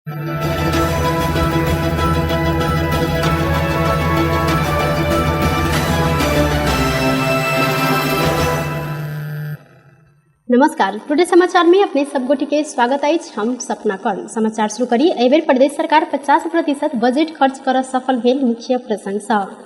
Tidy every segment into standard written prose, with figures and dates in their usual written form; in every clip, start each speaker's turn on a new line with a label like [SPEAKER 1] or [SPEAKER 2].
[SPEAKER 1] नमस्कार, टुडे समाचार में अपने सबगोटी के स्वागत है। हम सपना कर्ण समाचार शुरू करी। एबेर प्रदेश सरकार 50% बजट खर्च कर सफल भेल, मुख्य प्रशंसा।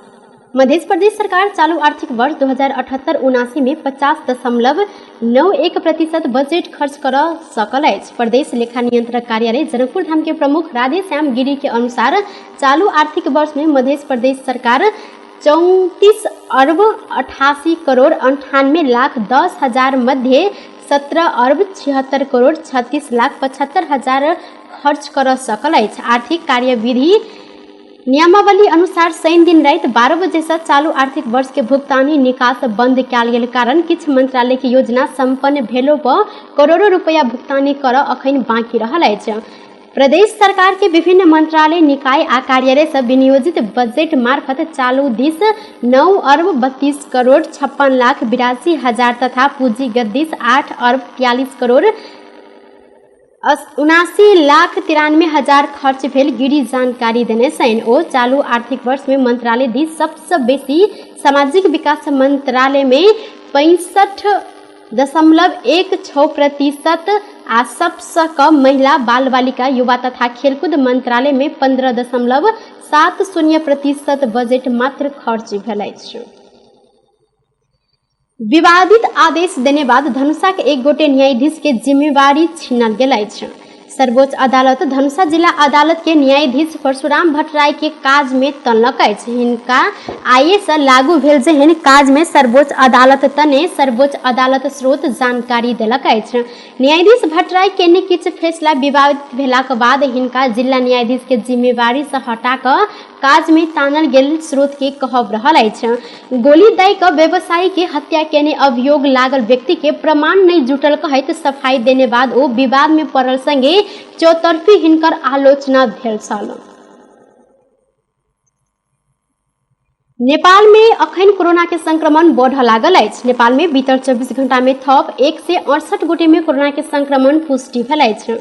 [SPEAKER 1] मध्य प्रदेश सरकार चालू आर्थिक वर्ष 2078-79 में 50.91% बजट खर्च कर सकल है। प्रदेश लेखा नियंत्रक कार्यालय जनकपुर धाम के प्रमुख राधेश्याम गिरी के अनुसार चालू आर्थिक वर्ष में मध्य प्रदेश सरकार 34,88,98,10,000 मध्य 17,76,36,75,000 खर्च कर सकल है। आर्थिक कार्यविधि नियमावली अनुसार शनि दिन रात 12 बजे से चालू आर्थिक वर्ष के भुगतानी निकास बंद कयल गेल कारण किछु मंत्रालय की योजना संपन्न भेलो पर करोड़ों रुपया भुगतानी कर अखन बाकी रहल है। प्रदेश सरकार के विभिन्न मंत्रालय, निकाय आ कार्यालय से विनियोजित बजट मार्फत चालू दिस 9,32,56,82,000 तथा पूंजीगत दिस 8,43,79,93,000 खर्च भेल गिरी जानकारी देने सैन। ओ चालू आर्थिक वर्ष में मंत्रालय दिस सबसे बेसी सामाजिक विकास मंत्रालय में 65.16% आ सबसे कम महिला, बाल बालिका, युवा तथा खेलकूद मंत्रालय में 15.70% बजट मात्र खर्च भेल अछि। विवादित आदेश देने बाद धनुषा के एक गोटे न्यायाधीश के जिम्मेवारी छीनल गेल अछि। सर्वोच्च अदालत धनुषा जिला अदालत के न्यायाधीश परशुराम भट्टराय के काज में तनलक अछि। हिनका आइए से लागू भेल जेहन काज में सर्वोच्च अदालत तने सर्वोच्च अदालत स्रोत जानकारी देलक अछि। न्यायाधीश भट्टराय के किछु फैसला विवादित भेलाक बाद हिनका जिला न्यायाधीश के जिम्मेवारी से हटा कऽ काज में तानल गेल स्रोत के कहब रहल अछि। गोली दय कऽ व्यवसायी के हत्या केने अभियोग लागल व्यक्ति के प्रमाण नहीं जुटल कहैत सफाई देने बाद ओ विवाद में पड़ल संगे चौतरफी हिनकर आलोचना भेल छल। नेपाल में अखन कोरोना के संक्रमण बढ़ लागल अछि। नेपाल में बीतल 24 घंटा में थप 168 गोटे में कोरोना के संक्रमण पुष्टि भेल अछि।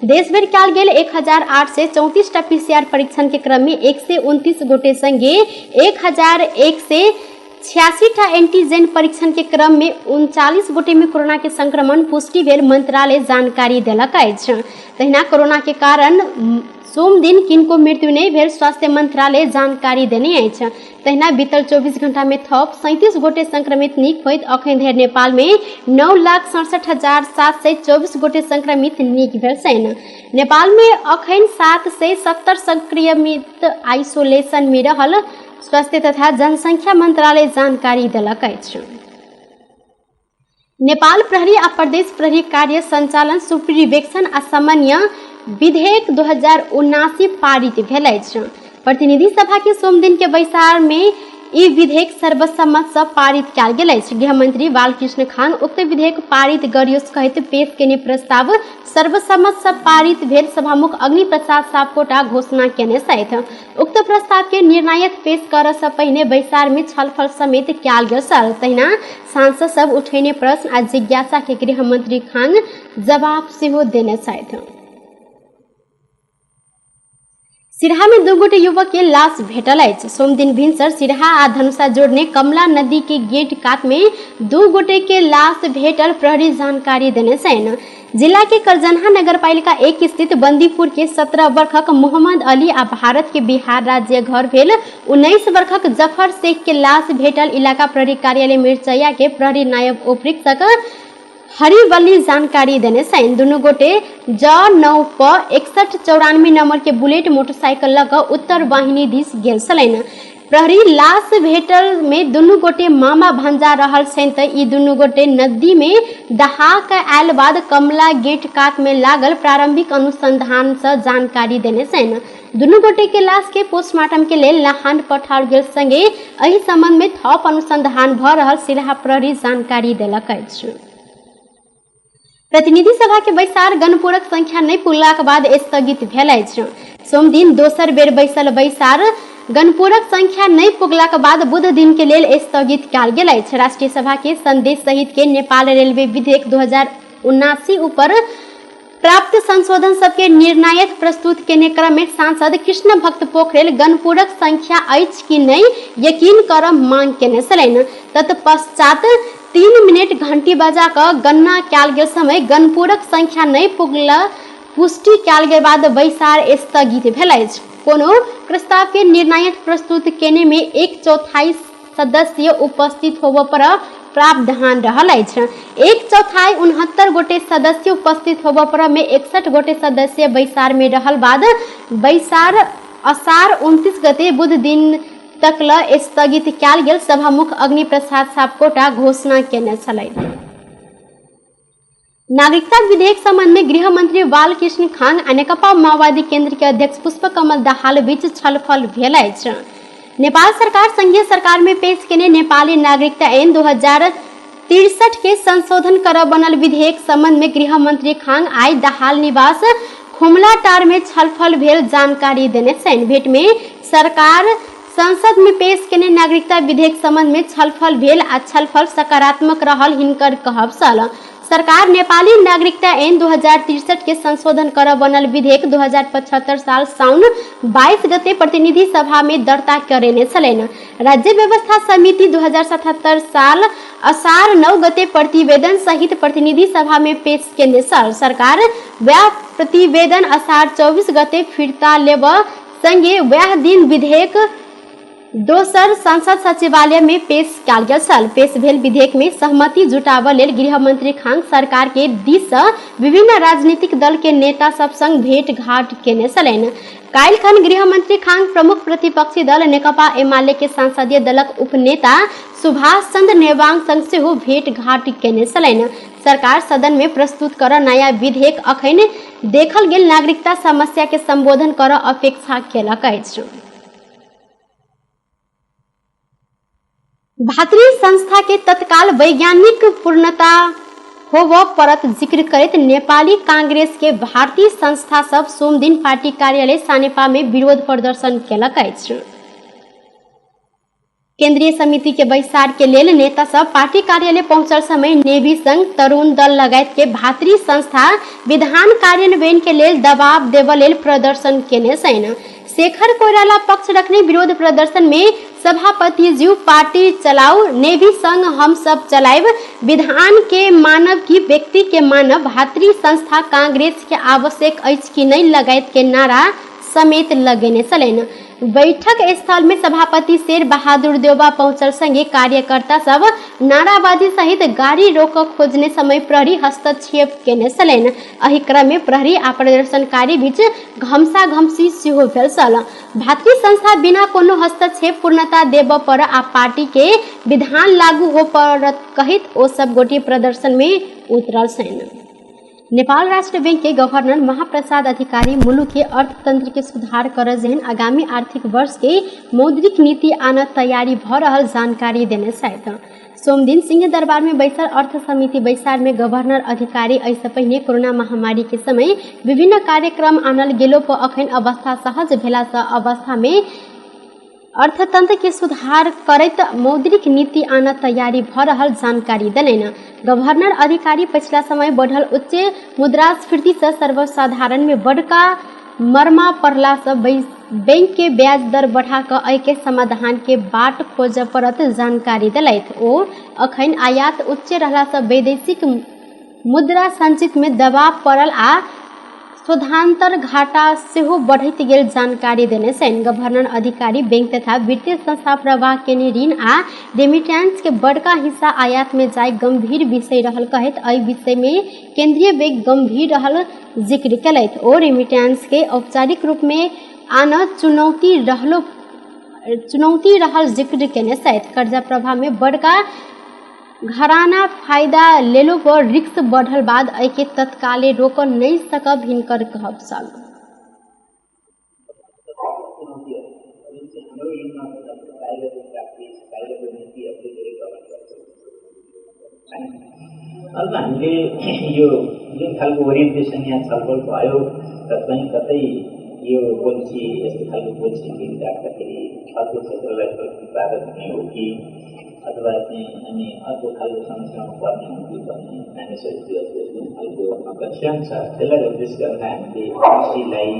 [SPEAKER 1] देश भर कयल गेल 1,834 टा PCR परीक्षण के क्रम में 129 गोटे संगे 1,186 टा एंटीजन परीक्षण के क्रम में 39 गोटे में कोरोना के संक्रमण पुष्टि भेल मंत्रालय जानकारी देलक अछि। तहिना कोरोना के कारण सोम दिन किनको मृत्यु नहीं भेल स्वास्थ्य मंत्रालय जानकारी देने अछि। तहिना बीतल 24 घंटा में थप 37 गोटे संक्रमित नीक होइत अखन धरि नेपाल में 9,67,724 गोटे संक्रमित नीक भेल छनि। नेपाल में अखन 770 संक्रमित आइसोलेशन में रहल स्वास्थ्य तथा जनसंख्या मंत्रालय जानकारी देलक अछि। नेपाल प्रहरी आ प्रदेश प्रहरी कार्य संचालन सुपरिवेक्षण आ समन्वय विधेयक 2079 पारित भेल अछि। प्रतिनिधि सभा के सोम दिन के बैसार में ई विधेयक सर्वसम्मत से पारित कयल गेल अछि। गृह मंत्री बालकृष्ण खान उक्त विधेयक पारित गरियोस कहैत पेश केने प्रस्ताव सर्वसम्मत से पारित भेल सभामुख अग्नि प्रसाद सापकोटा घोषणा केने छथि। उक्त प्रस्ताव के निर्णायक पेश करऽ से पहिने बैसार में छलफल समेत कयल गेल छल। तहिना सांसद सब उठेने प्रश्न आ जिज्ञासा के गृह मंत्री खान जवाब सेहो देने छथि। सिरहा में 2 गोटे युवक के लाश भेटल अछि। सोम दिन भिनसर सिरहा आ धनुषा जोड़ने कमला नदी के गेट कात में 2 गोटे के लाश भेटल प्रहरी जानकारी देने छनि। जिला के करजन्हा नगरपालिका 1 स्थित बंदीपुर के 17 वर्षक मोहम्मद अली आ भारत के बिहार राज्य घर भेल 19 वर्षक जफर शेख के लाश भेटल इलाका प्रहरी कार्यालय मिर्चैया के प्रहरी नायब उपरीक्षक हरिवल्ली जानकारी देने छनि। दुनू गोटे J9 पर 6194 नंबर के बुलेट मोटरसाइकिल लऽ कऽ उत्तर वाहिनी दिस गेल छलनि। प्रहरी लाश भेटल में दुनू गोटे मामा भंजा रहल छनि तऽ ई दुनू गोटे नदी में दहा कऽ आयल बाद कमला गेट कात में लागल प्रारंभिक अनुसंधान से जानकारी देने छनि। दुनू गोटे के लाश के पोस्टमार्टम के लेल लाहन पठाओल गेल संगे एहि संबंध में थप अनुसंधान भऽ रहल सिरहा प्रहरी जानकारी देलक अछि। प्रतिनिधि सभा के बैसार गणपूरक संख्या नहीं पुगलाक बाद स्थगित भेल अछि। सोम दिन दोसर बेर बैसल बैसार गणपूरक संख्या नहीं पुगलाक बाद बुध दिन के लेल स्थगित कयल गेल अछि। राष्ट्रीय सभा के संदेश सहित के नेपाल रेलवे विधेयक 2079 ऊपर प्राप्त संशोधन सबके निर्णायक प्रस्तुत केने क्रम में सांसद कृष्ण भक्त पोखरेल गणपूरक संख्या अछि कि नहीं यकीन कर मांग केने छलैन। तत्पश्चात 3 मिनट घंटी बजा क गणना कयल गेल समय गणपूरक संख्या नहीं पुगल पुष्टि कयल गेल बाद बैसार स्थगित भेल अछि। कोनो प्रस्ताव के निर्णायक प्रस्तुत केने में 1/4 सदस्य उपस्थित होबो पर प्रावधान रहल अछि। 1/4 69 गोटे सदस्य उपस्थित होबो पर में 61 गोटे सदस्य बैसार में रहल बाद बैसार असार 29 गते बुध दिन तक स्थगित कयल गेल। सभामुख अग्नि प्रसाद सापकोटा घोषणा केने छलथि। नागरिकता विधेयक संबंध में गृह मंत्री बालकृष्ण खान आ नेकपा माओवादी केंद्र के अध्यक्ष पुष्पकमल दाहाल बीच छलफल भेल अछि। नेपाल सरकार संघीय सरकार में पेश केने नेपाली नागरिकता ऐन 2063 के संशोधन कर बनल विधेयक संबंध में गृह मंत्री खान आई दाहाल निवास खुमलाटार में छलफल भेल जानकारी देने छन्। भेंट में सरकार संसद में पेश केने नागरिकता विधेयक संबंध में छलफल भेल आ छलफल सकारात्मक रहल हिनकर कहब छल। सरकार नेपाली नागरिकता ऐन 2063 के संशोधन कर बनल विधेयक 2075 साल साउन 22 गते प्रतिनिधि सभा में दर्ता करेने छलैन। राज्य व्यवस्था समिति 2077 साल असार 9 गते प्रतिवेदन सहित प्रतिनिधि सभा में पेश केने छल। सरकार वह प्रतिवेदन असार 24 गते फिर्ता लेब संगे वह दिन विधेयक दोसर संसद सचिवालय में पेश कयल गेल छल। पेश भेल विधेयक में सहमति जुटाबऽ लेल गृह मंत्री खान सरकार के दिस सँ विभिन्न राजनीतिक दल के नेता सब संग भेंट घाट केने छलैन। काल्हि खन गृह मंत्री खान प्रमुख प्रतिपक्षी दल नेकपा एमाले के संसदीय दलक उपनेता सुभाष चंद्र नेवांग संग सेहो भेंट घाट केने छलैन। सरकार सदन में प्रस्तुत कर नया विधेयक अखन देखल गेल नागरिकता समस्या के संबोधन कर अपेक्षा केलक अछि। भातृ संस्था के तत्काल वैज्ञानिक पूर्णता होबो परत जिक्र करैत नेपाली कांग्रेस के भारतीय संस्था सब सोम दिन पार्टी कार्यालय सानेपा में विरोध प्रदर्शन केलक अछि। केंद्रीय समिति के बैसार के लेल नेता सब पार्टी कार्यालय पहुंचल समय नेवी संघ तरुण दल लगायत के भातृ संस्था विधान कार्यान्वयन के लेल दबाव देबऽ लेल प्रदर्शन केने छन्। शेखर कोइराला पक्ष रखने विरोध प्रदर्शन में सभापति जीव पार्टी चलाओ नेवी संघ हम सब चलाइब विधान के मानव की व्यक्ति के मानव भातृ संस्था कांग्रेस के आवश्यक अछि कि नहीं लगायत के नारा समेत लगेने छलैन। बैठक स्थल में सभापति शेर बहादुर देवबा पहुंचल संगे कार्यकर्ता सब नाराबाजी सहित गाड़ी रोक खोजने समय प्रहरी हस्तक्षेप केने छलैन। एहि क्रम में प्रहरी आ प्रदर्शनकारी बीच घमसा घमसी सेहो भेल छल। भातृ संस्था बिना कोनो हस्तक्षेप पूर्णता देबऽ पर आ पार्टी के विधान लागू हो परत कहित ओ सब गोटे प्रदर्शन में उतरल छन्। नेपाल राष्ट्र बैंक के गवर्नर महाप्रसाद अधिकारी मुलुक के अर्थतंत्र के सुधार कर जेहन आगामी आर्थिक वर्ष के मौद्रिक नीति आन तैयारी भ रहल जानकारी देने छथि। सोम दिन सिंह दरबार में बैसल अर्थ समिति बैसार में गवर्नर अधिकारी ऐसे पहले कोरोना महामारी के समय विभिन्न कार्यक्रम आनल गेलो पर अखन अवस्था सहज भेला सँ अवस्था में अर्थतंत्र के सुधार करैत मौद्रिक नीति आन तैयारी भ रहल जानकारी देलैन। गवर्नर अधिकारी पिछला समय बढ़ल उच्च मुद्रास्फीति से सर्वसाधारण में बड़का मरमा पड़ला से बैंक के ब्याज दर बढ़ा कर एहि के समाधान के बाट खोज परत जानकारी दिलथि। ओ अखन आयात उच्च रहला से वैदेशिक मुद्रा संचित में दबाव पड़ल आ शोधांतर घाटा सेहो बढ़त गेल जानकारी देने छन्। गवर्नर अधिकारी बैंक तथा वित्तीय संस्था प्रवाह के ऋण आ रेमिटेंस के बड़का हिस्सा आयात में जाय गंभीर विषय रहल कहत एहि विषय में केंद्रीय बैंक गंभीर रहल जिक्र केलथि। ओ रेमिटेंस के औपचारिक रूप में आन चुनौती रहल जिक्र केने छथि। कर्जा प्रवाह में बड़का घराना फायदा लेलो पर रिस्क बढ़ल बाद एहि के तत्काले रोक नहीं सकब हिनकर कहब छल।
[SPEAKER 2] अब हामीले यो जुन खालको ओरिएन्टेसन यहाँ छलफल भयो र कहीँ कतै यो पोलिसी यस्तो खालको पोलिसी राख्दाखेरि खालको क्षेत्रलाई प्रतिपादन हुने हो कि अथवा चाहिँ अनि अर्को खालको समस्यामा पर्ने हुन्थ्यो भन्ने मानिसहरूको जुन खालको कन्सर्न छ त्यसलाई रिप्लेस गर्न हामीले कृषिलाई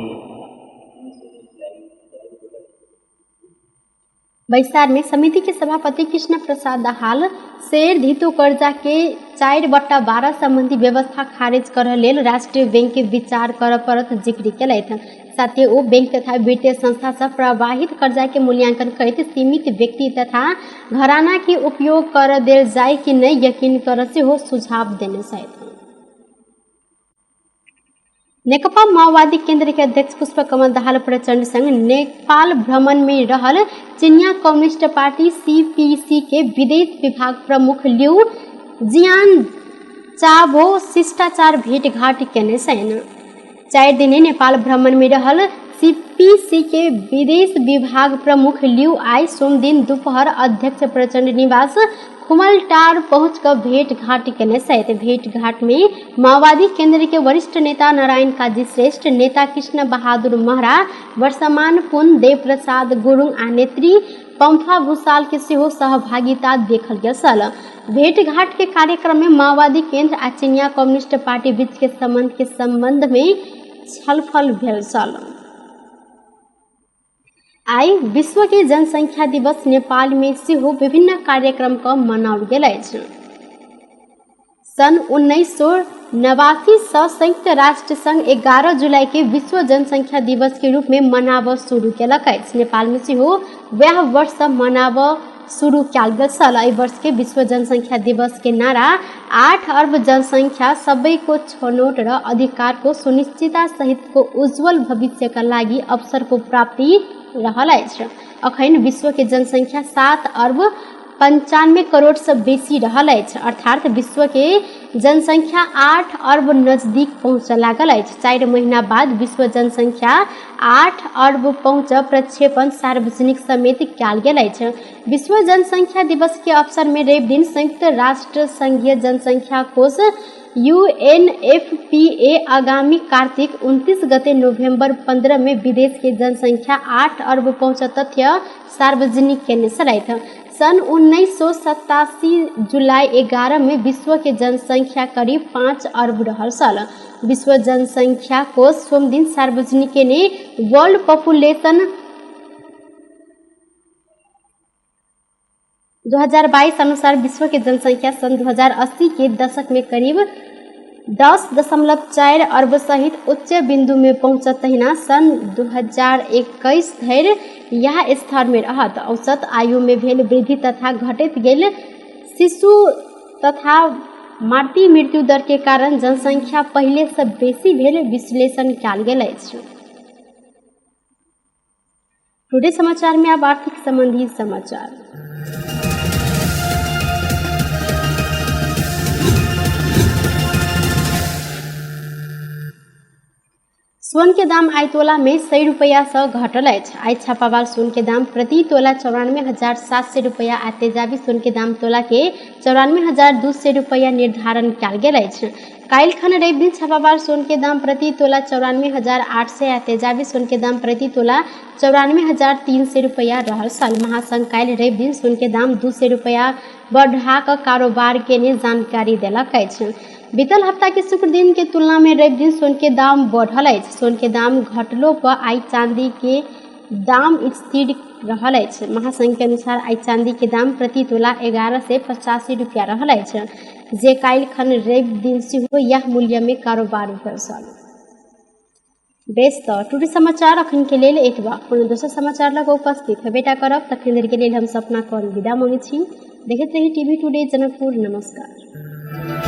[SPEAKER 1] बैसार में समिति के सभापति कृष्ण प्रसाद दाहाल शेयर धितो कर्जा के 4/12 संबंधी व्यवस्था खारिज कर लेल राष्ट्रीय बैंक के विचार कर परत जिक्र केलैथ। साथ ही वो बैंक तथा वित्तीय संस्था से प्रवाहित कर्जा के मूल्यांकन करते सीमित व्यक्ति तथा घराना के उपयोग कर देल जाए कि नहीं यकीन कर से हो सुझाव देने सहित नेकपा माओवादी केंद्र के अध्यक्ष पुष्पकमल दाहाल प्रचंड संग नेपाल भ्रमण में रहल चिनिया कम्युनिस्ट पार्टी सीपीसी के विदेश विभाग प्रमुख लिउ जियान चाबो शिष्टाचार भेंटघाट केने सैन 4 दिने नेपाल भ्रमण में रहल सीपीसी के विदेश विभाग प्रमुख लिउ आई सोम दिन दोपहर अध्यक्ष प्रचंड निवास खुमलटार पहुंचकर भेंटघाट करने सहित भेंटघाट में माओवादी केंद्र के वरिष्ठ नेता नारायण काजी श्रेष्ठ, नेता कृष्ण बहादुर महरा, वर्षमान पुन देव प्रसाद गुरुङ आ नेत्री पंफा भूषाल के सेहो सहभागिता देखल गेल। भेंटघाट के कार्यक्रम में माओवादी केंद्र आ चिनिया कम्युनिस्ट पार्टी बीच के संबंध में छलफल भेल छल। आई विश्व के जनसंख्या दिवस नेपाल में सेहो विभिन्न कार्यक्रम का मनाओल गेल अछि। सन 1989 से संयुक्त राष्ट्र संघ 11 जुलाई के विश्व जनसंख्या दिवस के रूप में मनाव शुरू केलक अछि। नेपाल में सेहो वह वर्ष मनाव शुरू कयल गेल छल। एहि वर्ष के विश्व जनसंख्या दिवस के नारा 8 अर्ब जनसंख्या सबैको छनौट र अधिकार को सुनिश्चितता सहित को उज्जवल भविष्य का लागि अवसर को प्राप्ति रहल अछि। अखन विश्व के जनसंख्या 7 अर्ब 95 करोड़ से बेसी रहल अछि, अर्थात विश्व के जनसंख्या 8 अर्ब नजदीक पहुँचे लागल अछि। 4 महीना बाद विश्व जनसंख्या 8 अर्ब पहुँच प्रक्षेपण सार्वजनिक समेत कयल गेल अछि। विश्व जनसंख्या दिवस के अवसर में रवि दिन संयुक्त राष्ट्र संघीय जनसंख्या कोष UNFPA आगामी कार्तिक 29 गते नवंबर 15 में विदेश के जनसंख्या 8 अर्ब पहुँच तथ्य सार्वजनिक केने छलैथ। सन 1987 जुलाई 11 में विश्व के जनसंख्या करीब 5 अर्ब रहल छल। विश्व जनसंख्या कोष सोम दिन सार्वजनिक केने वर्ल्ड पॉपुलेशन 2022 अनुसार विश्व की जनसंख्या सन 2080 के दशक में करीब 10.4 अर्ब सहित उच्च बिंदु में पहुंचत तहिना सन 2021 धरि यह स्तर में रहत। औसत आयु में भेल वृद्धि तथा घटैत गेल शिशु तथा मातृ मृत्यु दर के कारण जनसंख्या पहले से बेसी भेल विश्लेषण कयल गेल अछि। टुडे समाचार में अब आर्थिक संबंधी समाचार। सोन के दाम आई तोला में 100 रुपया से घटल अछि। आई छापावार सोन के दाम प्रति तोला 94,700 रुपया आ तेजाबी सोन के दाम तोला के 94,200 रुपया निर्धारण कयल गेल अछि। काल्हि खन रवि दिन छापावार सोन के दाम प्रति तोला 94,800 आ तेजाबी सोन के दाम प्रति तोला 94,300 रुपया रहल छल। महासंघ काल्हि रवि दिन सोन के दाम 200 रुपया बढ़ा कऽ कारोबार केने जानकारी देलक अछि। बीतल हफ्ता के शुक्र दिन के तुलना में रवि दिन सोन के दाम बढ़ल अछि। सोन के दाम घटलो पर आई चांदी के दाम स्थिर रहल अछि। महासंघ के अनुसार आई चांदी के दाम प्रति तोला 11 से 85 रुपया रहल अछि, जे काल्हि खन रवि दिन सेहो यह मूल्य में कारोबार भेल छल। बेस तऽ टुडे समाचार अखन के लेल एतबा। कोनो दोसर समाचार लग उपस्थित हेबेटा करब, तखन देर के लेल हम सपना कौन विदा मांगे छी। देखैत रही टीवी टुडे जनकपुर। नमस्कार।